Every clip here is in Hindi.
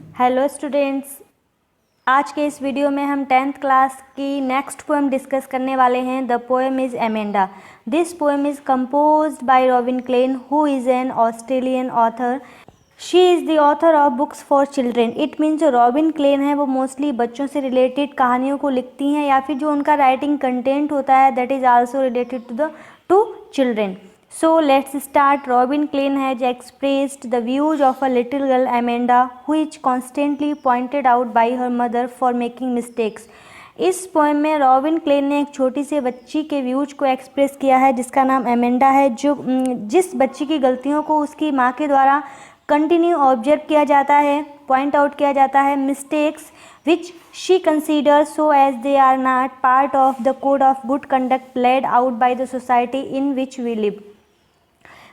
हेलो स्टूडेंट्स, आज के इस वीडियो में हम 10th क्लास की नेक्स्ट पोएम डिस्कस करने वाले हैं। The poem is Amanda. This poem is composed by Robin Klein who is an Australian author. She is the author of books for children. It means जो रॉबिन क्लेन है वो मोस्टली बच्चों से रिलेटेड कहानियों को लिखती हैं, या फिर जो उनका राइटिंग कंटेंट होता है that is also related to children. So let's start. Robin Klein has expressed the views of a little girl Amanda, who is constantly pointed out by her mother for making mistakes. इस पोएम में रॉबिन क्लेन ने एक छोटी सी बच्ची के व्यूज को एक्सप्रेस किया है जिसका नाम एमेंडा है, जो जिस बच्ची की गलतियों को उसकी माँ के द्वारा कंटिन्यू ऑब्जर्व किया जाता है, पॉइंट आउट किया जाता है. Mistakes which she considers so as they are not part of the code of good conduct laid out by the society in which we live.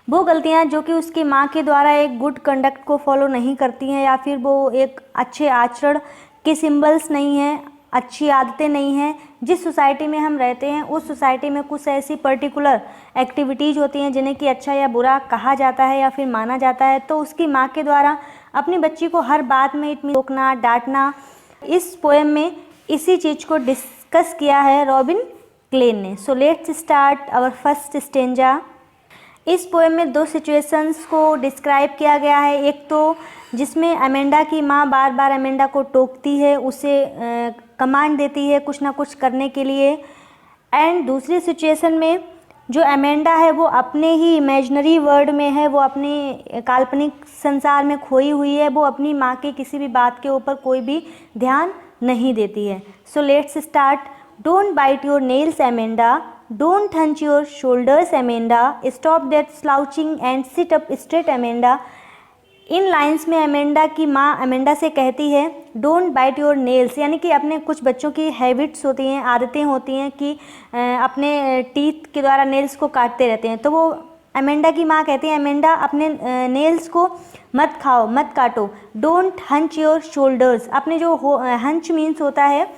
वो गलतियाँ जो कि उसकी माँ के द्वारा एक गुड कंडक्ट को फॉलो नहीं करती हैं, या फिर वो एक अच्छे आचरण के सिंबल्स नहीं हैं, अच्छी आदतें नहीं हैं. जिस सोसाइटी में हम रहते हैं उस सोसाइटी में कुछ ऐसी पर्टिकुलर एक्टिविटीज़ होती हैं जिन्हें कि अच्छा या बुरा कहा जाता है या फिर माना जाता है. तो उसकी माँ के द्वारा अपनी बच्ची को हर बात में टोकना, डांटना, इस पोएम में इसी चीज़ को डिस्कस किया है रॉबिन क्लेन ने. So let's start our first stanza. इस पोएम में दो सिचुएशंस को डिस्क्राइब किया गया है. एक तो जिसमें अमेंडा की माँ बार बार अमेंडा को टोकती है, उसे कमांड देती है कुछ ना कुछ करने के लिए. एंड दूसरी सिचुएशन में जो अमेंडा है वो अपने ही इमेजिनरी वर्ल्ड में है, वो अपने काल्पनिक संसार में खोई हुई है. वो अपनी माँ की किसी भी बात के ऊपर कोई भी ध्यान नहीं देती है. So let's start. Don't bite your nails Amanda, don't hunch your shoulders Amanda, stop that slouching and sit up straight Amanda. इन लाइंस में अमेंडा की माँ अमेंडा से कहती है डोंट बाइट योर नेल्स, यानी कि अपने कुछ बच्चों की हैबिट्स होती हैं, आदतें होती हैं कि अपने टीथ के द्वारा नेल्स को काटते रहते हैं. तो वो अमेंडा की माँ कहती है अमेंडा अपने नेल्स को मत खाओ, मत काटो. डोंट हंच योर शोल्डर्स, अपने जो हंच मीन्स होता है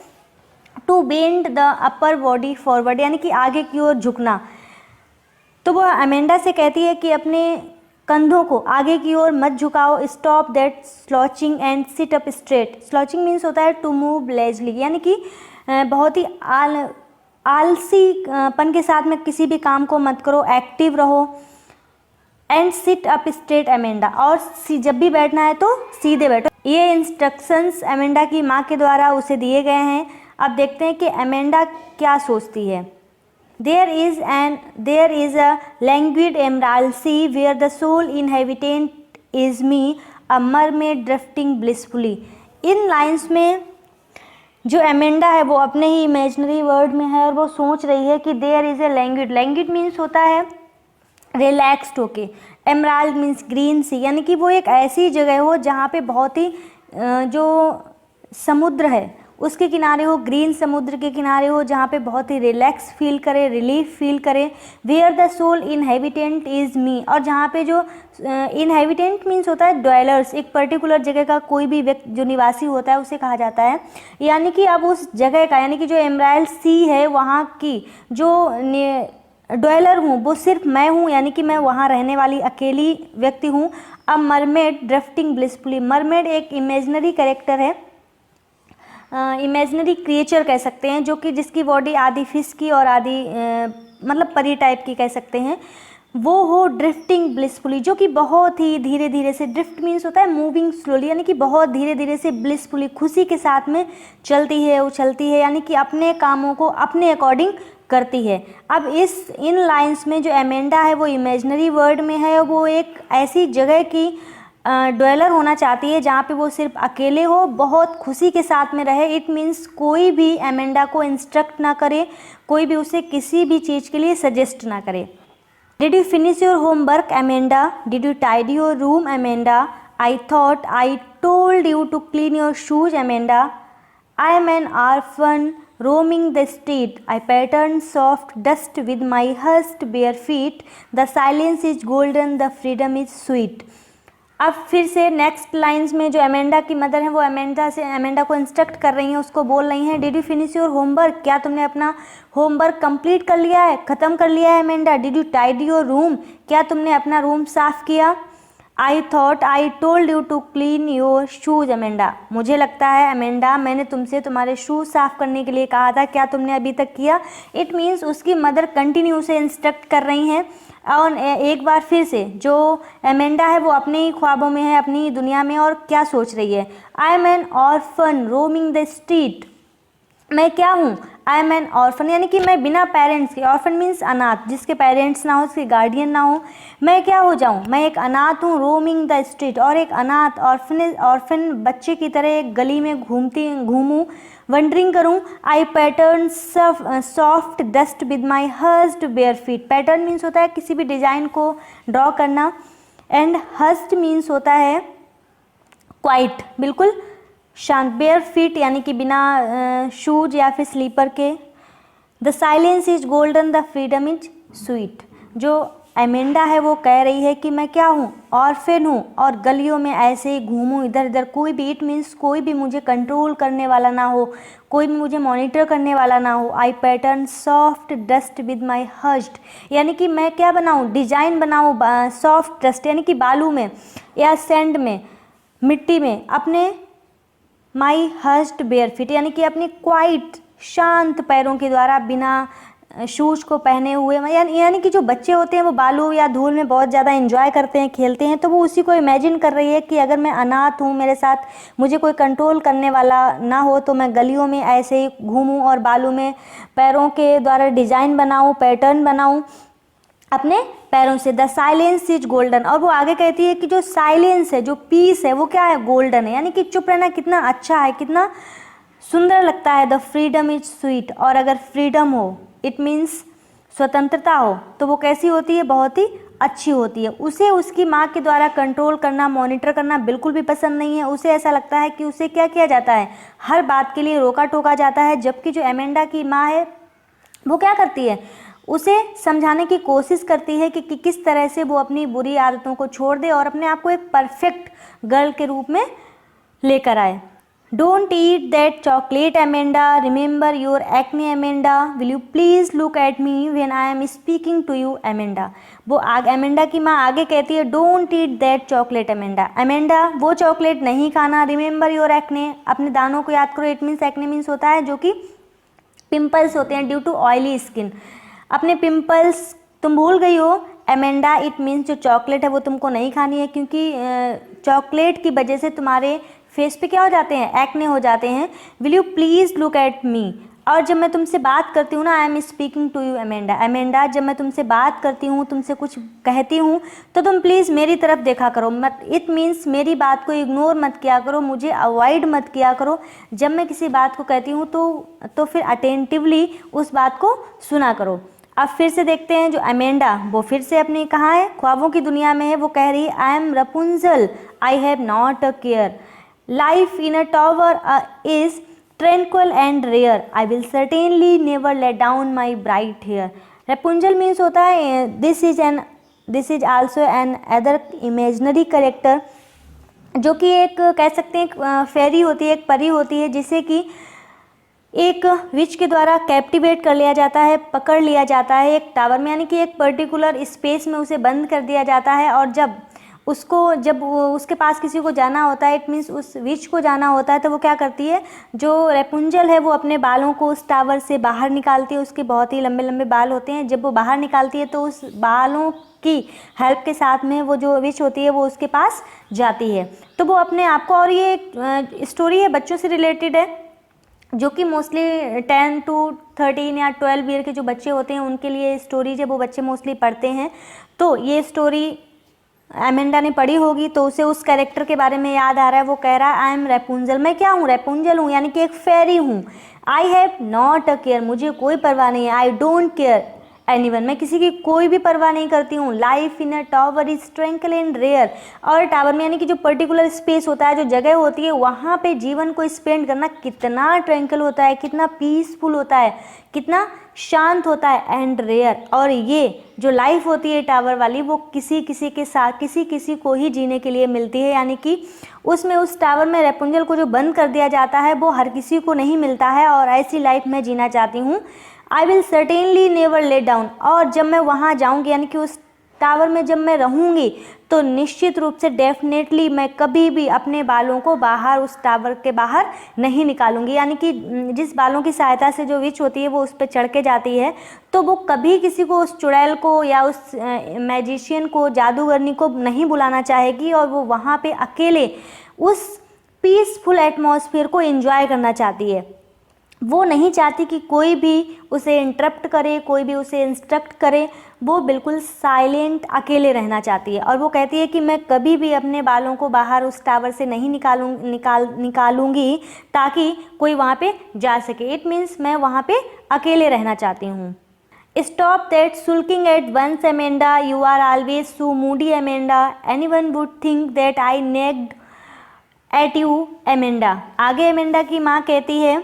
to bend the upper body forward, यानी कि आगे की ओर झुकना. तो वो अमेंडा से कहती है कि अपने कंधों को आगे की ओर मत झुकाओ. Stop that slouching and sit up straight. Slouching means होता है टू मूव लेजली, यानी कि बहुत ही आलसी पन के साथ में किसी भी काम को मत करो, एक्टिव रहो. And sit up straight Amanda, और जब भी बैठना है तो सीधे बैठो. ये इंस्ट्रक्शंस अमेंडा की माँ के द्वारा उसे दिए गए हैं. अब देखते हैं कि अमेंडा क्या सोचती है. There is a languid emerald sea where the sole inhabitant is me, a mermaid drifting blissfully. In lines में जो अमेंडा है वो अपने ही इमेजिनरी वर्ल्ड में है और वो सोच रही है कि देयर इज़ ए लैंग्विड. लैंग्विड मीन्स होता है रिलैक्स्ड होके. एमराल्ड मीन्स ग्रीन सी, यानी कि वो एक ऐसी जगह हो जहाँ पे बहुत ही जो समुद्र है उसके किनारे हो, ग्रीन समुद्र के किनारे हो, जहाँ पे बहुत ही रिलैक्स फील करे, रिलीफ फील करे. Where the soul inhabitant is me, और जहाँ पे जो इनहेबिटेंट मीन्स होता है ड्वेलर्स, एक पर्टिकुलर जगह का कोई भी व्यक्ति जो निवासी होता है उसे कहा जाता है. यानी कि अब उस जगह का, यानी कि जो एमराल्ड सी है वहाँ की जो ड्वेलर हूँ वो सिर्फ मैं हूँ, यानी कि मैं वहाँ रहने वाली अकेली व्यक्ति हूँ. अब मरमेड ड्रिफ्टिंग ब्लिसफुली. मरमेड एक इमेजिनरी कैरेक्टर है, इमेजिनरी क्रिएचर कह सकते हैं, जो कि जिसकी बॉडी आधी फिश की और आधी मतलब परी टाइप की कह सकते हैं. वो हो ड्रिफ्टिंग ब्लिसफुली, जो कि बहुत ही धीरे धीरे से, ड्रिफ्ट मीन्स होता है मूविंग स्लोली, यानी कि बहुत धीरे धीरे से, ब्लिसफुली खुशी के साथ में चलती है, उछलती है, यानी कि अपने कामों को अपने अकॉर्डिंग करती है. अब इन लाइन्स में जो अमेंडा है वो इमेजिनरी वर्ल्ड में है, वो एक ऐसी जगह की ड्वेलर होना चाहती है जहाँ पे वो सिर्फ अकेले हो, बहुत खुशी के साथ में रहे. इट मीन्स कोई भी अमेंडा को इंस्ट्रक्ट ना करे, कोई भी उसे किसी भी चीज़ के लिए सजेस्ट ना करे. Did you finish your homework Amanda, did you tidy your room Amanda, I thought I told you to clean your shoes Amanda, I am an orphan roaming the street, I pattern soft dust with my hushed bare feet, the silence is golden, the freedom is sweet. अब फिर से नेक्स्ट लाइंस में जो अमेंडा की मदर है वो अमेंडा को इंस्ट्रक्ट कर रही हैं, उसको बोल रही हैं did you finish your homework, क्या तुमने अपना होमवर्क कंप्लीट कर लिया है, ख़त्म कर लिया है Amanda. Did you tidy your room, क्या तुमने अपना रूम साफ़ किया. I thought I told you to clean your shoes Amanda. मुझे लगता है अमेंडा, मैंने तुमसे तुम्हारे शूज साफ करने के लिए कहा था, क्या तुमने अभी तक किया? इट मीन्स उसकी मदर कंटिन्यू से इंस्ट्रक्ट कर रही हैं और एक बार फिर से जो अमेंडा है वो अपने ही ख्वाबों में है, अपनी दुनिया में, और क्या सोच रही है? I am N orphan roaming the street. मैं क्या हूँ? आई एम एन ऑर्फन, यानी कि मैं बिना पेरेंट्स के, ऑर्फन मीन्स अनाथ, जिसके पेरेंट्स ना हो, जिसके गार्डियन ना हो, मैं क्या हो जाऊँ? मैं एक अनाथ हूँ, रोमिंग द स्ट्रीट, और एक अनाथ ऑर्फन बच्चे की तरह एक गली में घूमूँ, वंडरिंग करूँ। I pattern soft dust with my hushed bare feet. Pattern means होता है किसी भी डिज़ाइन को ड्रॉ करना, एंड हस्ड मीन्स होता है क्वाइट, बिल्कुल शांत। बेयर फीट यानी कि बिना शूज या फिर स्लीपर के। The silence is golden, the freedom is sweet. जो अमेंडा है वो कह रही है कि मैं क्या हूँ? ऑर्फन हूँ, और गलियों में ऐसे ही घूमूँ इधर इधर, कोई भी, इट मीन्स कोई भी मुझे कंट्रोल करने वाला ना हो, कोई भी मुझे मॉनिटर करने वाला ना हो। I pattern soft dust with my hushed, यानी कि मैं क्या बनाऊँ? डिजाइन बनाऊँ सॉफ्ट डस्ट यानी कि बालू में या सैंड में, मिट्टी में, अपने माई हस्ड बेयर फीट यानी कि अपनी क्वाइट शांत पैरों के द्वारा, बिना शूज को पहने हुए। यानी कि जो बच्चे होते हैं वो बालू या धूल में बहुत ज़्यादा एंजॉय करते हैं, खेलते हैं, तो वो उसी को इमेजिन कर रही है कि अगर मैं अनाथ हूँ, मेरे साथ मुझे कोई कंट्रोल करने वाला ना हो, तो मैं गलियों में ऐसे ही घूमूँ और बालू में पैरों के द्वारा डिज़ाइन बनाऊँ, पैटर्न बनाऊँ अपने पैरों से। द साइलेंस इज गोल्डन, और वो आगे कहती है कि जो साइलेंस है, जो पीस है, वो क्या है? गोल्डन है, यानी कि चुप रहना कितना अच्छा है, कितना सुंदर लगता है। द फ्रीडम इज स्वीट, और अगर फ्रीडम हो, इट मीन्स स्वतंत्रता हो, तो वो कैसी होती है? बहुत ही अच्छी होती है। उसे उसकी माँ के द्वारा कंट्रोल करना, मॉनिटर करना बिल्कुल भी पसंद नहीं है। उसे ऐसा लगता है कि उसे क्या किया जाता है? हर बात के लिए रोका टोका जाता है। जबकि जो अमेंडा की माँ है वो क्या करती है? उसे समझाने की कोशिश करती है कि किस तरह से वो अपनी बुरी आदतों को छोड़ दे और अपने आप को एक परफेक्ट गर्ल के रूप में लेकर आए। Don't eat that chocolate Amanda, remember your acne Amanda, will you please look at me when I am speaking to you Amanda. वो अमेंडा की माँ आगे कहती है don't eat that chocolate Amanda, Amanda वो चॉकलेट नहीं खाना। रिमेंबर योर एक्ने, अपने दानों को याद करो। इट मीन्स, एक्ने मीन्स होता है जो कि पिंपल्स होते हैं ड्यू टू ऑयली स्किन, अपने पिंपल्स तुम भूल गई हो। अमेंडा, इट मीन्स जो चॉकलेट है वो तुमको नहीं खानी है, क्योंकि चॉकलेट की वजह से तुम्हारे फेस पे क्या हो जाते हैं? एक्ने हो जाते हैं। Will you please look at me, और जब मैं तुमसे बात करती हूँ ना, I am speaking to you Amanda, Amanda जब मैं तुमसे बात करती हूँ, तुमसे कुछ कहती हूँ, तो तुम प्लीज़ मेरी तरफ देखा करो मत। इट मीन्स मेरी बात को इग्नोर मत किया करो, मुझे अवॉइड मत किया करो। जब मैं किसी बात को कहती हूँ तो फिर अटेंटिवली उस बात को सुना करो। अब फिर से देखते हैं जो अमेंडा, वो फिर से अपनी कहाँ है? ख्वाबों की दुनिया में है। वो कह रही है I am Rapunzel, I have not a care, life in a tower is tranquil and rare, I will certainly never let down my bright hair. Rapunzel means होता है this is also an other imaginary character, जो कि एक कह सकते हैं एक फेरी होती है, एक परी होती है, जिसे कि एक विच के द्वारा कैप्टिवेट कर लिया जाता है, पकड़ लिया जाता है एक टावर में, यानी कि एक पर्टिकुलर स्पेस में उसे बंद कर दिया जाता है। और जब उसके पास किसी को जाना होता है, इट मीन्स उस विच को जाना होता है, तो वो क्या करती है? जो रेपुंजल है वो अपने बालों को उस टावर से बाहर निकालती है। उसके बहुत ही लंबे लंबे बाल होते हैं। जब वो बाहर निकालती है तो उस बालों की हेल्प के साथ में वो जो विच होती है वो उसके पास जाती है। तो वो अपने आप को, और ये स्टोरी है बच्चों से रिलेटेड है, जो कि मोस्टली 10 to 13 या 12 ईयर के जो बच्चे होते हैं उनके लिए स्टोरीज है, वो बच्चे मोस्टली पढ़ते हैं। तो ये स्टोरी अमेंडा ने पढ़ी होगी, तो उसे उस कैरेक्टर के बारे में याद आ रहा है। वो कह रहा है आई एम रेपुंजल, मैं क्या हूँ? रेपुंजल हूँ, यानी कि एक फेरी हूँ। आई हैव नॉट अ केयर, मुझे कोई परवाह नहीं है। आई डोंट केयर एनीवन, मैं किसी की कोई भी परवाह नहीं करती हूँ। Life in a tower is tranquil and rare, और टावर में यानी कि जो पर्टिकुलर स्पेस होता है, जो जगह होती है, वहाँ पे जीवन को स्पेंड करना कितना ट्रैंक्विल होता है, कितना पीसफुल होता है, कितना शांत होता है। एंड रेयर, और ये जो लाइफ होती है टावर वाली, वो किसी किसी के साथ किसी को ही जीने के लिए मिलती है, यानी कि उसमें उस टावर में रेपुंजल को जो बंद कर दिया जाता है वो हर किसी को नहीं मिलता है। और ऐसी लाइफ मैं जीना चाहती हूँ। I will certainly never let down, और जब मैं वहाँ जाऊँगी, यानी कि उस टावर में जब मैं रहूँगी तो निश्चित रूप से डेफिनेटली मैं कभी भी अपने बालों को बाहर उस टावर के बाहर नहीं निकालूंगी। यानी कि जिस बालों की सहायता से जो विच होती है वो उस पर चढ़ के जाती है, तो वो कभी किसी को, उस चुड़ैल को या उस मैजिशियन को, जादूगरनी को नहीं बुलाना चाहेगी और वो वहाँ पे अकेले उस पीसफुल एटमॉस्फेयर को एंजॉय करना चाहती है। वो नहीं चाहती कि कोई भी उसे इंटरप्ट करे, कोई भी उसे इंस्ट्रक्ट करे। वो बिल्कुल साइलेंट अकेले रहना चाहती है और वो कहती है कि मैं कभी भी अपने बालों को बाहर उस टावर से नहीं निकालूंगी ताकि कोई वहाँ पे जा सके। इट मीन्स मैं वहाँ पे अकेले रहना चाहती हूँ। Stop that sulking at once Amanda, you are always so moody Amanda, anyone would think that I nagged at you Amanda. आगे एमेंडा की माँ कहती है,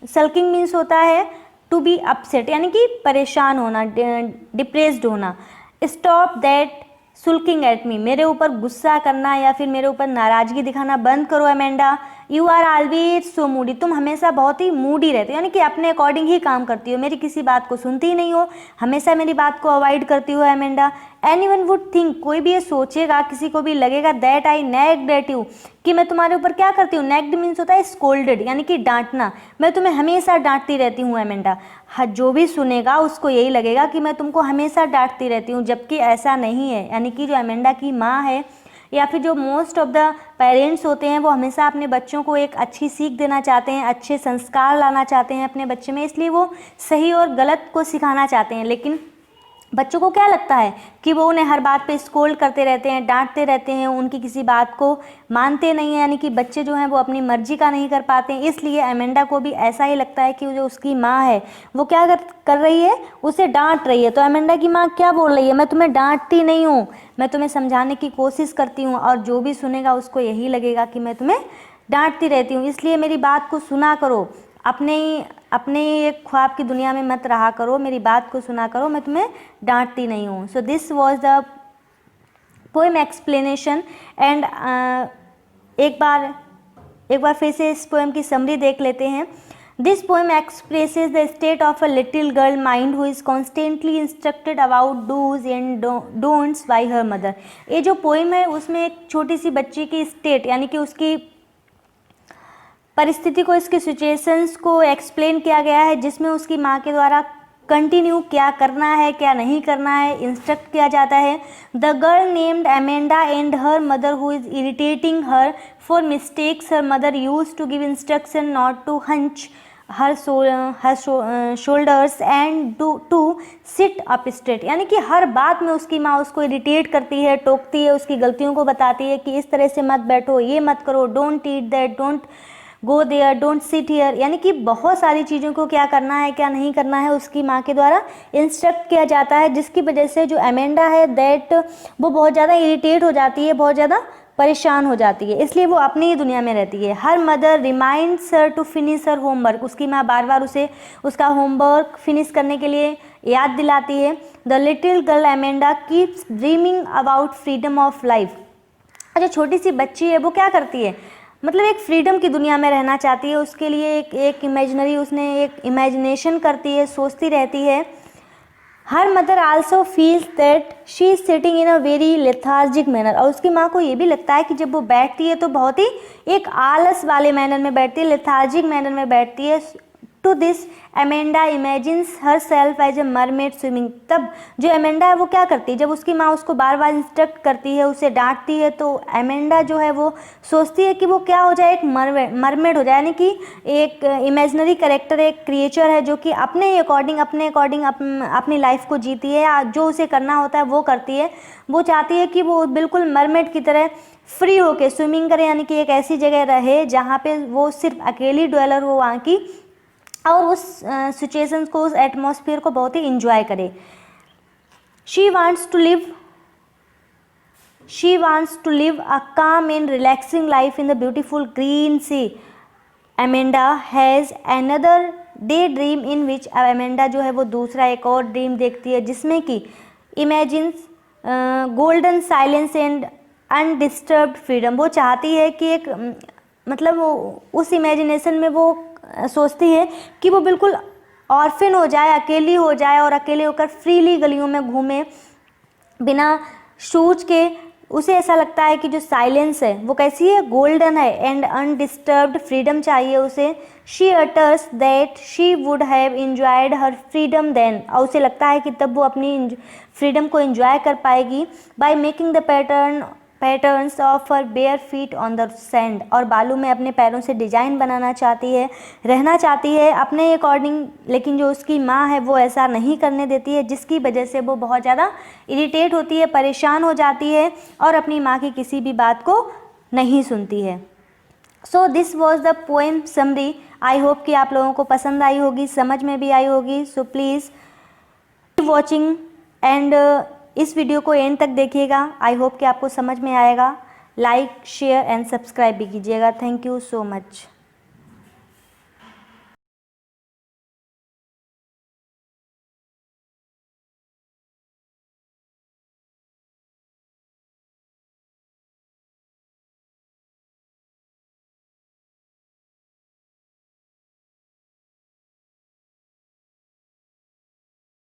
सल्किंग मीन्स होता है टू बी अपसेट, यानी कि परेशान होना, डिप्रेस्ड होना। Stop that sulking at me, मेरे ऊपर गुस्सा करना या फिर मेरे ऊपर नाराज़गी दिखाना बंद करो Amanda. You are always so moody, तुम हमेशा बहुत ही मूडी रहते हो, यानी कि अपने अकॉर्डिंग ही काम करती हो, मेरी किसी बात को सुनती ही नहीं हो, हमेशा मेरी बात को अवॉइड करती हो एमेंडा। एनीवन वुड थिंक, कोई भी ये सोचेगा, किसी को भी लगेगा, that I nagged at you, कि मैं तुम्हारे ऊपर क्या करती हूँ। नेग्ड मीन्स होता है स्कोल्डेड, यानी कि डांटना, मैं तुम्हें हमेशा डांटती रहती हूँ एमेंडा। हाँ, जो भी सुनेगा उसको यही लगेगा कि मैं तुमको हमेशा डांटती रहती हूँ, जबकि ऐसा नहीं है। यानी कि जो एमेंडा की माँ है या फिर जो मोस्ट ऑफ द पेरेंट्स होते हैं वो हमेशा अपने बच्चों को एक अच्छी सीख देना चाहते हैं, अच्छे संस्कार लाना चाहते हैं अपने बच्चे में, इसलिए वो सही और गलत को सिखाना चाहते हैं। लेकिन बच्चों को क्या लगता है कि वो उन्हें हर बात पे स्कोल्ड करते रहते हैं, डांटते रहते हैं, उनकी किसी बात को मानते नहीं हैं, यानी कि बच्चे जो हैं वो अपनी मर्जी का नहीं कर पाते हैं। इसलिए एमेंडा को भी ऐसा ही लगता है कि जो उसकी माँ है वो क्या कर रही है, उसे डांट रही है। तो एमेंडा की माँ क्या बोल रही है, मैं तुम्हें डांटती नहीं हूँ, मैं तुम्हें समझाने की कोशिश करती हूँ, और जो भी सुनेगा उसको यही लगेगा कि मैं तुम्हें डांटती रहती हूँ, इसलिए मेरी बात को सुना करो, अपने एक ख्वाब की दुनिया में मत रहा करो, मेरी बात को सुना करो, मैं तुम्हें डांटती नहीं हूँ। So this was the poem explanation. And एक बार फिर से इस पोएम की समरी देख लेते हैं। This poem expresses the state of a little girl mind who is constantly instructed about dos and don'ts by her mother. ये जो पोएम है उसमें एक छोटी सी बच्ची की स्टेट, यानी कि उसकी परिस्थिति को, इसके सिचुएशंस को एक्सप्लेन किया गया है, जिसमें उसकी माँ के द्वारा कंटिन्यू क्या करना है क्या नहीं करना है इंस्ट्रक्ट किया जाता है। The girl named Amanda and her mother who is irritating her for mistakes her mother use to give instruction not to hunch her shoulders and to sit up straight, यानी कि हर बात में उसकी माँ उसको इरिटेट करती है, टोकती है, उसकी गलतियों को बताती है कि इस तरह से मत बैठो, ये मत करो, don't eat that, don't go there, don't sit here, यानी कि बहुत सारी चीज़ों को क्या करना है क्या नहीं करना है उसकी माँ के द्वारा इंस्ट्रक्ट किया जाता है, जिसकी वजह से जो एमेंडा है दैट वो बहुत ज़्यादा इरिटेट हो जाती है, बहुत ज़्यादा परेशान हो जाती है, इसलिए वो अपनी ही दुनिया में रहती है। Her mother reminds her to finish her homework, उसकी माँ बार बार उसे उसका होमवर्क फिनिश करने के लिए याद दिलाती है। The little girl Amanda keeps dreaming about freedom of life, जो छोटी सी बच्ची है वो क्या करती है, मतलब एक फ्रीडम की दुनिया में रहना चाहती है, उसके लिए एक इमेजिनरी, उसने एक इमेजिनेशन करती है, सोचती रहती है। Her mother also feels that she is sitting in a very lethargic manner, और उसकी माँ को ये भी लगता है कि जब वो बैठती है तो बहुत ही एक आलस वाले मैनर में बैठती है, लेथार्जिक मैनर में बैठती है। To this Amanda imagines herself as a mermaid swimming, तब जो एमेंडा है वो क्या करती है, जब उसकी माँ उसको बार बार इंस्ट्रक्ट करती है, उसे डांटती है, तो एमेंडा जो है वो सोचती है कि वो क्या हो जाए, एक मरमेड हो जाए, यानी कि एक इमेजिनरी कैरेक्टर, एक क्रिएचर है जो कि अपने अकॉर्डिंग अपनी लाइफ को जीती है, जो उसे करना होता है वो करती है। वो चाहती है कि वो बिल्कुल मरमेड की तरह फ्री होके स्विमिंग करे, यानी कि एक ऐसी जगह रहे जहाँ पे वो सिर्फ अकेली ड्वेलर हो वहाँ की, और उस सिचुएशंस को, उस एटमॉस्फेयर को बहुत ही इंजॉय करे। She wants to live a calm and relaxing life in the beautiful green sea. Amanda has another daydream in which, Amanda जो है वो दूसरा एक और ड्रीम देखती है जिसमें कि imagines golden silence and undisturbed freedom. वो चाहती है कि एक मतलब वो उस इमेजिनेशन में वो सोचती है कि वो बिल्कुल ऑर्फिन हो जाए, अकेली हो जाए और अकेले होकर फ्रीली गलियों में घूमे, बिना शूज के उसे ऐसा लगता है कि जो साइलेंस है वो कैसी है, गोल्डन है, एंड अनडिस्टर्ब्ड फ्रीडम चाहिए उसे। She utters that she would have enjoyed her freedom then, और उसे लगता है कि तब वो अपनी फ्रीडम को एंजॉय कर पाएगी by making the patterns of her bare feet on the sand, और बालू में अपने पैरों से डिजाइन बनाना चाहती है, रहना चाहती है अपने अकॉर्डिंग, लेकिन जो उसकी माँ है वो ऐसा नहीं करने देती है, जिसकी वजह से वो बहुत ज़्यादा इरिटेट होती है, परेशान हो जाती है और अपनी माँ की किसी भी बात को नहीं सुनती है। So this was the poem summary. I hope कि आप लोगों को पसंद आई होगी, समझ में भी आई होगी। सो प्लीज़ वॉचिंग एंड इस वीडियो को एंड तक देखिएगा। आई होप कि आपको समझ में आएगा। लाइक, शेयर एंड सब्सक्राइब भी कीजिएगा। Thank you so much.